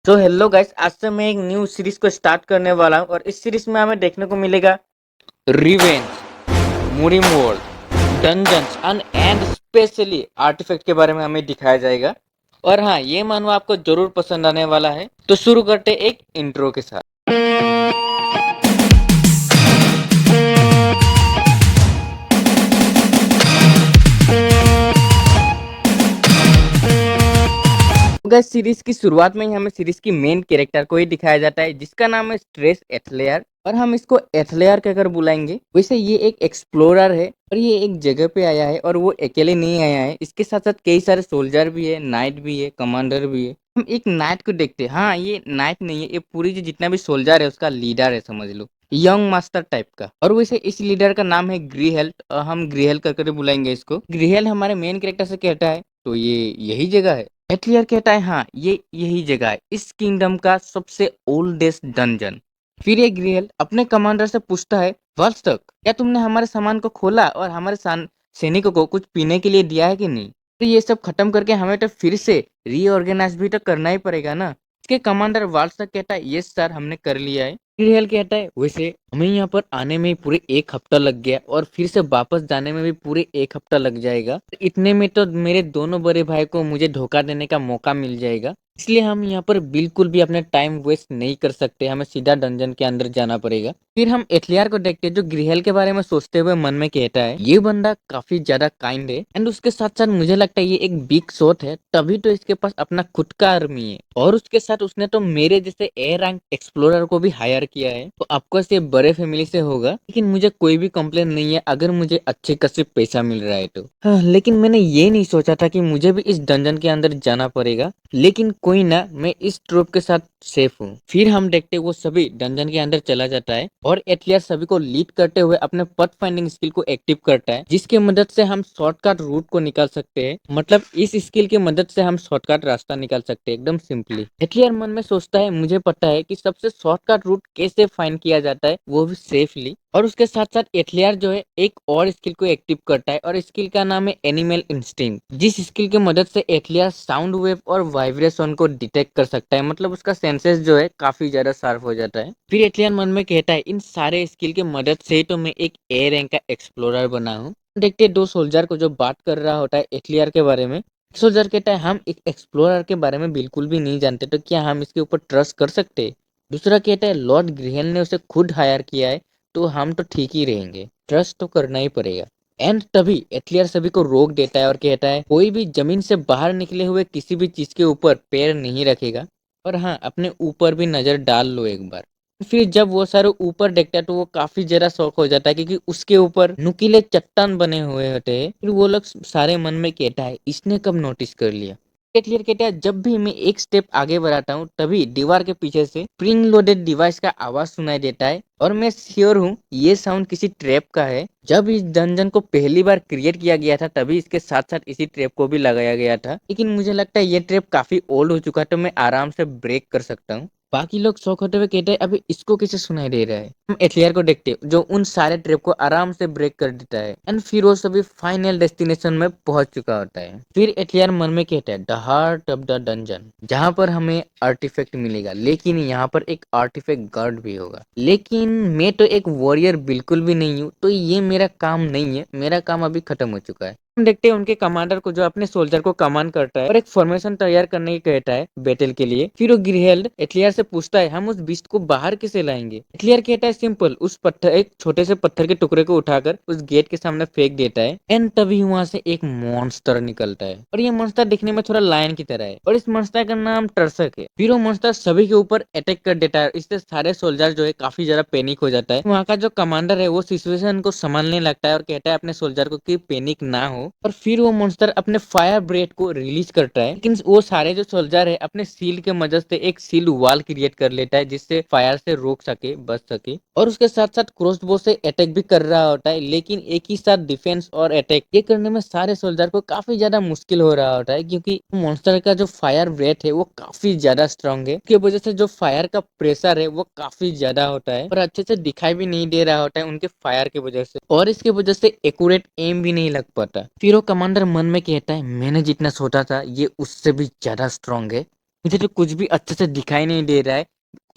तो hello guys, आज से मैं एक न्यू सीरीज को स्टार्ट करने वाला हूँ और इस सीरीज में हमें देखने को मिलेगा revenge, Murim world, dungeons and specially artifact के बारे में हमें दिखाया जाएगा। और हाँ, ये मानो आपको जरूर पसंद आने वाला है। तो शुरू करते एक इंट्रो के साथ। गाइस, सीरीज की शुरुआत में ही हमें सीरीज की मेन कैरेक्टर को ही दिखाया जाता है, जिसका नाम है स्ट्रेस एथलेयर। और हम इसको एथलेयर कहकर बुलाएंगे। वैसे ये एक एक्सप्लोरर है और ये एक जगह पे आया है और वो अकेले नहीं आया है। इसके साथ साथ कई सारे सोल्जर भी है, नाइट भी है, कमांडर भी है। हम एक नाइट को देखते हैं। हाँ, ये नाइट नहीं है, ये पूरी जो जितना भी सोल्जर है उसका लीडर है, समझ लो, यंग मास्टर टाइप का। और वैसे इस लीडर का नाम है ग्रीहेल। हम ग्रीहेल करके बुलाएंगे इसको। ग्रीहेल हमारे मेन कैरेक्टर से कहता है तो ये यही जगह है। एथलियर कहता है हाँ, ये यही जगह है, इस किंगडम का सबसे ओल्डेस्ट डंजन। फिर ये ग्रियल अपने कमांडर से पूछता है, वत्सक, क्या तुमने हमारे सामान को खोला और हमारे सैनिकों को कुछ पीने के लिए दिया है कि नहीं? तो ये सब खत्म करके हमें तो फिर से रीऑर्गेनाइज भी तो करना ही पड़ेगा ना। इसके कमांडर वाल्सक कहता है, यस सर, हमने कर लिया है। ग्रियल कहता है, वैसे हमें यहाँ पर आने में ही पूरे 1 हफ्ता लग गया और फिर से वापस जाने में भी पूरे 1 हफ्ता लग जाएगा। इतने में तो मेरे दोनों बड़े भाई को मुझे धोखा देने का मौका मिल जाएगा। इसलिए हम यहाँ पर बिल्कुल भी अपना टाइम वेस्ट नहीं कर सकते, हमें सीधा डंजन के अंदर जाना पड़ेगा। फिर हम एथलियर को देखते हैं, जो ग्रिहेल के बारे में सोचते हुए मन में कहता है, ये बंदा काफी ज्यादा काइंड है एंड उसके साथ साथ मुझे लगता है ये एक बिग शॉट है, तभी तो इसके पास अपना खुद का आर्मी है। और उसके साथ उसने तो मेरे जैसे ए रैंक एक्सप्लोरर को भी हायर किया है, तो आपको ये बड़े फैमिली से होगा। लेकिन मुझे कोई भी कंप्लेन नहीं है अगर मुझे अच्छे खासे पैसा मिल रहा है तो। हाँ, लेकिन मैंने ये नहीं सोचा था कि मुझे भी इस डंजन के अंदर जाना पड़ेगा। लेकिन कोई ना, मैं इस ट्रूप के साथ सेफ हूँ। फिर हम देखते वो सभी डंजन के अंदर चला जाता है और एथलियर सभी को लीड करते हुए अपने पथ फाइंडिंग स्किल को एक्टिव करता है, जिसके मदद से हम शॉर्टकट रूट को निकाल सकते हैं। मतलब इस स्किल की मदद से हम शॉर्टकट रास्ता निकाल सकते हैं एकदम सिंपली। एथलियर मन में सोचता है, मुझे पता है कि सबसे शॉर्टकट रूट कैसे फाइंड किया जाता है, वो भी सेफली। और उसके साथ साथ एथलियर जो है एक और स्किल को एक्टिव करता है और स्किल का नाम है एनिमल इंस्टिंक्ट, जिस स्किल की मदद से एथलियर साउंड वेव और वाइब्रेशन को डिटेक्ट कर सकता है। मतलब उसका सेंसेस जो है काफी ज्यादा शार्प हो जाता है। फिर एथलियर मन में कहता है, इन सारे स्किल की मदद से तो मैं एक ए रैंक का एक्सप्लोरर बना हूँ। देखते हैं दो सोल्जर को जो बात कर रहा होता है एथलियर के बारे में। सोल्जर कहता है, हम एक एक्सप्लोरर के बारे में बिल्कुल भी नहीं जानते, तो क्या हम इसके ऊपर ट्रस्ट कर सकते हैं? दूसरा कहता है, लॉर्ड ग्रिहेल ने उसे खुद हायर किया है, तो हम तो ठीक ही रहेंगे, ट्रस्ट तो करना ही पड़ेगा। एंड तभी एथलियर सभी को रोक देता है और कहता है, कोई भी जमीन से बाहर निकले हुए किसी भी चीज के ऊपर पैर नहीं रखेगा। और हाँ, अपने ऊपर भी नजर डाल लो एक बार। फिर जब वो सारे ऊपर देखता है तो वो काफी ज्यादा शौक हो जाता है, क्योंकि उसके ऊपर नुकीले चट्टान बने हुए होते हैं। फिर वो लोग सारे मन में कहता है, इसने कब नोटिस कर लिया? क्लियर कहता है, जब भी मैं एक स्टेप आगे बढ़ाता हूँ तभी दीवार के पीछे से स्प्रिंग लोडेड डिवाइस का आवाज सुनाई देता है और मैं श्योर हूँ ये साउंड किसी ट्रैप का है। जब इस डंजन को पहली बार क्रिएट किया गया था तभी इसके साथ साथ इसी ट्रैप को भी लगाया गया था, लेकिन मुझे लगता है ये ट्रैप काफी ओल्ड हो चुका है, तो मैं आराम से ब्रेक कर सकता हूँ। बाकी लोग शौक होते हुए कहते हैं, अभी इसको कैसे सुनाई दे रहा है? हम एथलियर को देखते हैं जो उन सारे ट्रैप को आराम से ब्रेक कर देता है एंड फिर वो सभी फाइनल डेस्टिनेशन में पहुंच चुका होता है। फिर एथलियर मन में कहता है, the heart of the dungeon, जहां पर हमें आर्टिफैक्ट मिलेगा, लेकिन यहाँ पर एक आर्टिफैक्ट गार्ड भी होगा। लेकिन मैं तो एक वॉरियर बिल्कुल भी नहीं हूँ, तो ये मेरा काम नहीं है, मेरा काम अभी खत्म हो चुका है। हम देखते हैं उनके कमांडर को जो अपने सोल्जर को कमांड करता है और एक फॉर्मेशन तैयार करने की कहता है बैटल के लिए। फिर वो ग्रिहेल्ड एथलियर से पूछता है, हम उस बीस्ट को बाहर कैसे लाएंगे? एथलियर कहता है, सिंपल, उस पत्थर, एक छोटे से पत्थर के टुकड़े को उठाकर उस गेट के सामने फेंक देता है एंड तभी वहां से एक मॉन्स्टर निकलता है। और ये मॉन्स्टर दिखने में थोड़ा लायन की तरह है और इस मॉन्स्टर का नाम टर्सक है। फिर वो मॉन्स्टर सभी के ऊपर अटैक कर देता है। इससे सारे सोल्जर जो है काफी ज्यादा पैनिक हो जाता है। वहाँ का जो कमांडर है वो सिचुएशन को संभालने लगता है और कहता है अपने सोल्जर को कि पैनिक ना हो। और फिर वो मॉन्स्टर अपने फायर ब्रेथ को रिलीज करता है, लेकिन वो सारे जो सोल्जर है अपने सील के मदद से एक सील वॉल क्रिएट कर लेता है, जिससे फायर से रोक सके, बच सके। और उसके साथ साथ क्रॉसबो से अटैक भी कर रहा होता है, लेकिन एक ही साथ डिफेंस और अटैक ये करने में सारे सोल्जर को काफी ज्यादा मुश्किल हो रहा होता है, क्योंकि मॉन्स्टर का जो फायर ब्रेथ है वो काफी ज्यादा स्ट्रांग है। उसकी वजह से जो फायर का प्रेशर है वो काफी ज्यादा होता है और अच्छे से दिखाई भी नहीं दे रहा होता है उनके फायर की वजह से, और इसकी वजह से एक्यूरेट एम भी नहीं लग पाता। फिर वो कमांडर मन में कहता है, मैंने जितना सोचा था ये उससे भी ज्यादा स्ट्रांग है। मुझे तो कुछ भी अच्छे से दिखाई नहीं दे रहा है।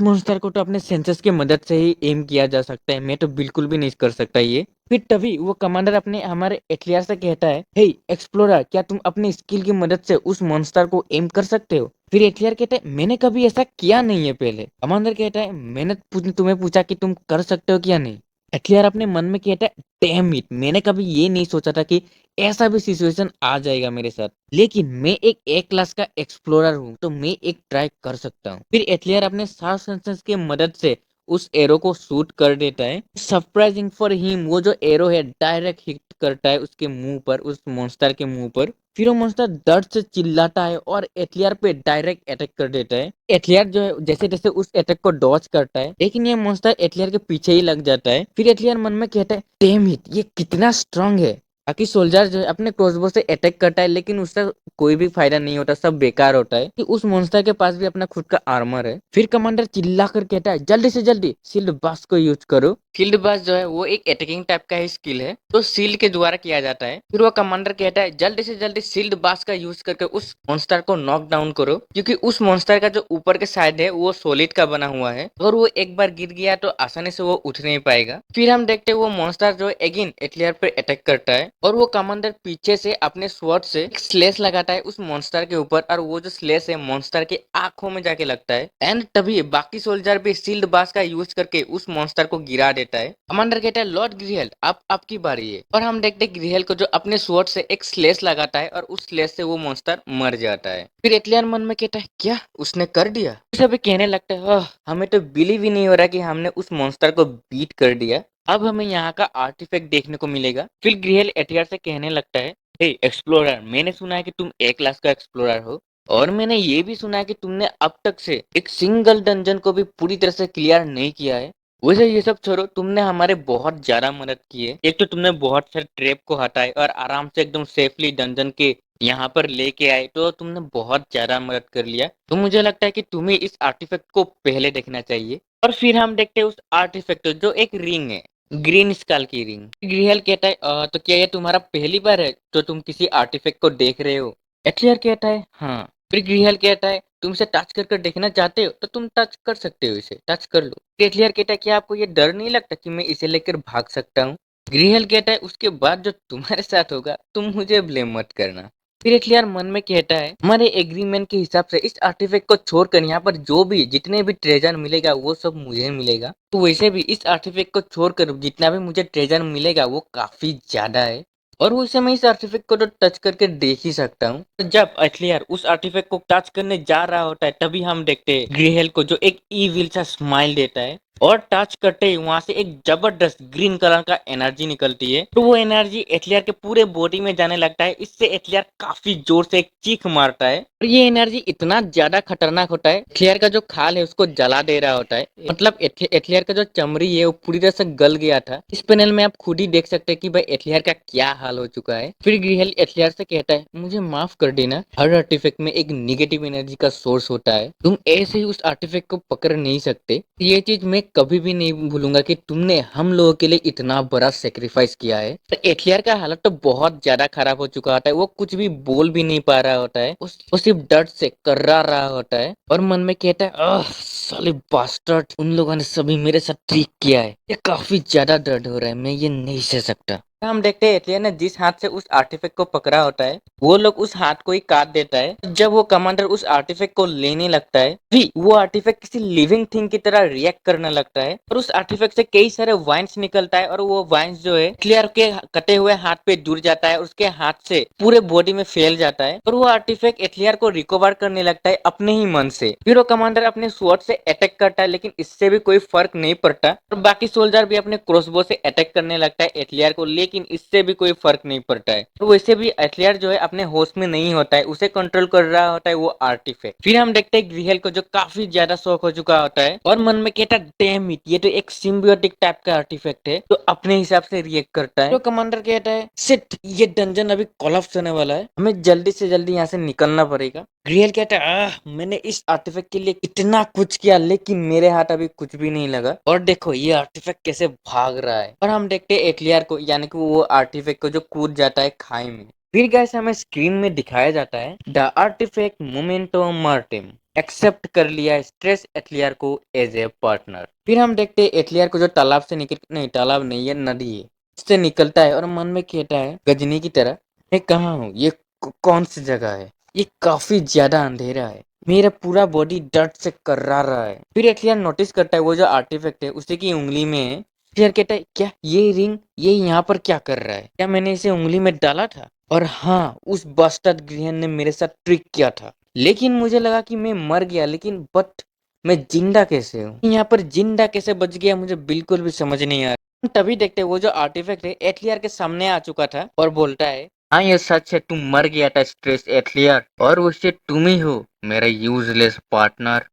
मॉन्स्टर को तो अपने सेंसर्स की मदद से ही एम किया जा सकता है, मैं तो बिल्कुल भी नहीं कर सकता ये। फिर तभी वो कमांडर अपने हमारे एटलियर से कहता है, हे एक्सप्लोरर, क्या तुम अपनी स्किल की मदद से उस मॉन्स्टर को एम कर सकते हो? फिर एटलियर कहता है, मैंने कभी ऐसा किया नहीं है पहले। कमांडर कहता है, मैंने तुम्हें पूछा कि तुम कर सकते हो क्या नहीं। एटलियर अपने मन में कहता है, डैम इट, मैंने कभी ये नहीं सोचा था कि ऐसा भी सिचुएशन आ जाएगा मेरे साथ, लेकिन मैं एक ए क्लास का एक्सप्लोरर हूँ, तो मैं एक ट्राई कर सकता हूँ। फिर एटलियर अपने सार सेंसर्स की मदद से उस एरो को शूट कर देता है। सरप्राइजिंग फॉर हिम, वो जो एरो है डायरेक्ट हिट करता है उसके मुंह पर, उस मॉन्स्टर के मुंह पर। फिर वो मॉन्स्टर दर्द से चिल्लाता है और एटलियर पे डायरेक्ट अटैक कर देता है। एटलियर जो है जैसे जैसे उस अटैक को डॉज करता है, लेकिन ये मॉन्स्टर एटलियर के पीछे ही लग जाता है। फिर एटलियर मन में कहता है, डैम इट, ये कितना स्ट्रांग है। बाकी सोल्जर जो है अपने क्रॉसबो से अटैक करता है, लेकिन उससे कोई भी फायदा नहीं होता, सब बेकार होता है कि उस मॉन्स्टर के पास भी अपना खुद का आर्मर है। फिर कमांडर चिल्ला कर कहता है, जल्दी से जल्दी शील्ड बास को यूज करो। शील्ड बास जो है वो एक अटैकिंग टाइप का ही स्किल है, तो शील्ड के द्वारा किया जाता है। फिर वो कमांडर कहता है, जल्दी से जल्दी शील्ड बास का यूज करके उस मॉन्स्टर को नॉक डाउन करो, क्योंकि उस मॉन्स्टर का जो ऊपर के साइड है वो सॉलिड का बना हुआ है, और वो एक बार गिर गया तो आसानी से वो उठ नहीं पाएगा। फिर हम देखते हैं वो मॉन्स्टर जो अगेन एटलियर पर अटैक करता है, और वो कमांडर पीछे से अपने स्वॉर्ड से एक स्लेश लगाता है उस मॉन्स्टर के ऊपर, और वो जो स्लेश है मॉन्स्टर के आंखों में जाके लगता है। एंड तभी बाकी सोल्जर भी शील्ड बास का यूज करके उस मॉन्स्टर को गिरा देता है। कमांडर कहता है, लॉर्ड ग्रिहल, अब आपकी बारी है। और हम देखते हैं ग्रिहल को जो अपने स्वॉर्ड से एक स्लेश लगाता है, और उस स्लेश से वो मॉन्स्टर मर जाता है। फिर एटलियर मन में कहता है, क्या उसने कर दिया? सभी कहने लगता है, हमें तो बिलीव ही नहीं हो रहा कि हमने उस मॉन्स्टर को बीट कर दिया। अब हमें यहाँ का आर्टिफैक्ट देखने को मिलेगा। फिर ग्रिहल एटलियर से कहने लगता है, हे एक्सप्लोरर, मैंने सुना है कि तुम ए क्लास का एक्सप्लोरर हो, और मैंने ये भी सुना है कि तुमने अब तक से एक सिंगल डंजन को भी पूरी तरह से क्लियर नहीं किया है। वैसे ये सब छोड़ो, तुमने हमारे बहुत ज्यादा मदद की है। एक तो तुमने बहुत सारे ट्रैप को हटाए और आराम से एकदम सेफली डंजन के यहाँ पर लेके आए, तो तुमने बहुत ज्यादा मदद कर लिया। तो मुझे लगता है कि तुम्हें इस आर्टिफैक्ट को पहले देखना चाहिए। और फिर हम देखते हैं उस आर्टिफैक्ट जो एक रिंग है, ग्रीन स्काल की रिंग। ग्रिहल कहता है, तो क्या ये तुम्हारा पहली बार है तो तुम किसी आर्टिफैक्ट को देख रहे हो? एटलियर कहता है, हाँ। फिर ग्रिहल कहता है, तुम इसे टच कर देखना चाहते हो तो तुम टच कर सकते हो, इसे टच कर लो। एटलियर कहता है, क्या आपको ये डर नहीं लगता कि मैं इसे लेकर भाग सकता हूँ? ग्रिहल कहता है, उसके बाद जो तुम्हारे साथ होगा तुम मुझे ब्लेम मत करना। फिर एटलियर मन में कहता है, हमारे एग्रीमेंट के हिसाब से इस आर्टिफैक्ट को छोड़कर यहाँ पर जो भी जितने भी ट्रेजर मिलेगा वो सब मुझे मिलेगा। तो वैसे भी इस आर्टिफैक्ट को छोड़कर जितना भी मुझे ट्रेजर मिलेगा वो काफी ज्यादा है, और वैसे मैं इस आर्टिफैक्ट को तो टच करके देख ही सकता हूँ। तो जब एटलियर उस आर्टिफैक्ट को टच करने जा रहा होता है, तभी हम देखते हैं ग्रिहेल को जो एक ईविल सा स्माइल देता है, और टच करते ही वहां से एक जबरदस्त ग्रीन कलर का एनर्जी निकलती है। तो वो एनर्जी एटलियर के पूरे बॉडी में जाने लगता है। इससे एटलियर काफी जोर से एक चीख मारता है, और ये एनर्जी इतना ज्यादा खतरनाक होता है, एटलियर का जो खाल है उसको जला दे रहा होता है। मतलब एटलियर का जो चमड़ी है वो पूरी तरह से गल गया था। इस पैनल में आप खुद ही देख सकते हैं कि भाई एटलियर का क्या हाल हो चुका है। फिर ग्रिहल एटलियर से कहता है, मुझे माफ कर देना, हर आर्टिफैक्ट में एक निगेटिव एनर्जी का सोर्स होता है, तुम ऐसे ही उस आर्टिफैक्ट को पकड़ नहीं सकते। ये चीज मैं कभी भी नहीं भूलूंगा कि तुमने हम लोगों के लिए इतना बड़ा सेक्रीफाइस किया है। तो एटलियर का हालत तो बहुत ज्यादा खराब हो चुका होता है, वो कुछ भी बोल भी नहीं पा रहा होता है, वो सिर्फ दर्द से कर्रा रहा होता है, और मन में कहता है, साले बास्टर्ड, उन लोगों ने सभी मेरे साथ ट्रिक किया है, ये काफी ज्यादा दर्द हो रहा है, मैं ये नहीं सह सकता। हम देखते हैं एटलियर ने जिस हाथ से उस आर्टिफैक्ट को पकड़ा होता है वो लोग उस हाथ को ही काट देता है। जब वो कमांडर उस आर्टिफैक्ट को लेने लगता है, भी वो आर्टिफैक्ट किसी लिविंग थिंग की तरह रिएक्ट करने लगता है, और उस आर्टिफैक्ट से कई सारे वाइन्स निकलता है, और वो वाइन्स जो है एटलियर के कटे हुए हाथ पे जुड़ जाता है, उसके हाथ से पूरे बॉडी में फैल जाता है, और वो आर्टिफैक्ट एटलियर को रिकवर करने लगता है अपने ही मन से। फिर वो कमांडर अपने स्वॉर्ड से अटैक करता है, लेकिन इससे भी कोई फर्क नहीं पड़ता, और बाकी सोल्जर भी अपने क्रॉसबो से अटैक करने लगता है एटलियर को, लेकिन इससे भी कोई फर्क नहीं पड़ता है। तो वैसे भी एटलियर जो है अपने होश में नहीं होता है, उसे कंट्रोल कर रहा होता है वो आर्टिफैक्ट। फिर हम देखते हैं ग्रिहल को जो काफी ज्यादा शौक हो चुका होता है, और मन में कहता है, डैम इट, ये तो एक सिम्बियोटिक टाइप का आर्टिफैक्ट है, तो अपने हिसाब से रिएक्ट करता है। तो कमांडर कहता है, शिट, ये डंजन अभी कोलैप्स होने वाला है, हमें जल्दी से जल्दी यहाँ से निकलना पड़ेगा। ग्रिहल कहता है, मैंने इस आर्टिफैक्ट के लिए इतना कुछ किया, लेकिन मेरे हाथ अभी कुछ भी नहीं लगा, और देखो ये आर्टिफैक्ट कैसे भाग रहा है। और हम देखते हैं एटलियर को, यानी कि वो आर्टिफैक्ट को जो कूद जाता है खाई में। फिर गाइस हमें स्क्रीन में दिखाया जाता है the artifact memento mortem. Accept कर लिया स्ट्रेस एथलियर को एज ए पार्टनर। फिर हम देखते हैं एथलियर को जो तालाब से निकल नहीं तालाब नहीं है नदी है उससे निकलता है और मन में कहता है गजनी की तरह मैं कहाँ हूँ ये कौन सी जगह है ये काफी ज्यादा अंधेरा है मेरा पूरा बॉडी दर्द से कर्रा रहा है। फिर एथलियर नोटिस करता है वो जो आर्टिफैक्ट है उसी की उंगली में है। फिर कहता है क्या ये रिंग ये यहाँ पर क्या कर रहा है क्या मैंने इसे उंगली में डाला था और हाँ उस बास्टर्ड गृहन ने मेरे साथ ट्रिक किया था लेकिन मुझे लगा कि मैं मर गया लेकिन बट मैं जिंदा कैसे हूँ यहाँ पर जिंदा कैसे बच गया मुझे बिल्कुल भी समझ नहीं आ रहा। तभी देखते हैं वो जो आर्टिफैक्ट है एथलियर के सामने आ चुका था और बोलता है हाँ ये सच है तुम मर गया था स्ट्रेस एथलियर और उससे तुम ही हो मेरा यूजलेस पार्टनर।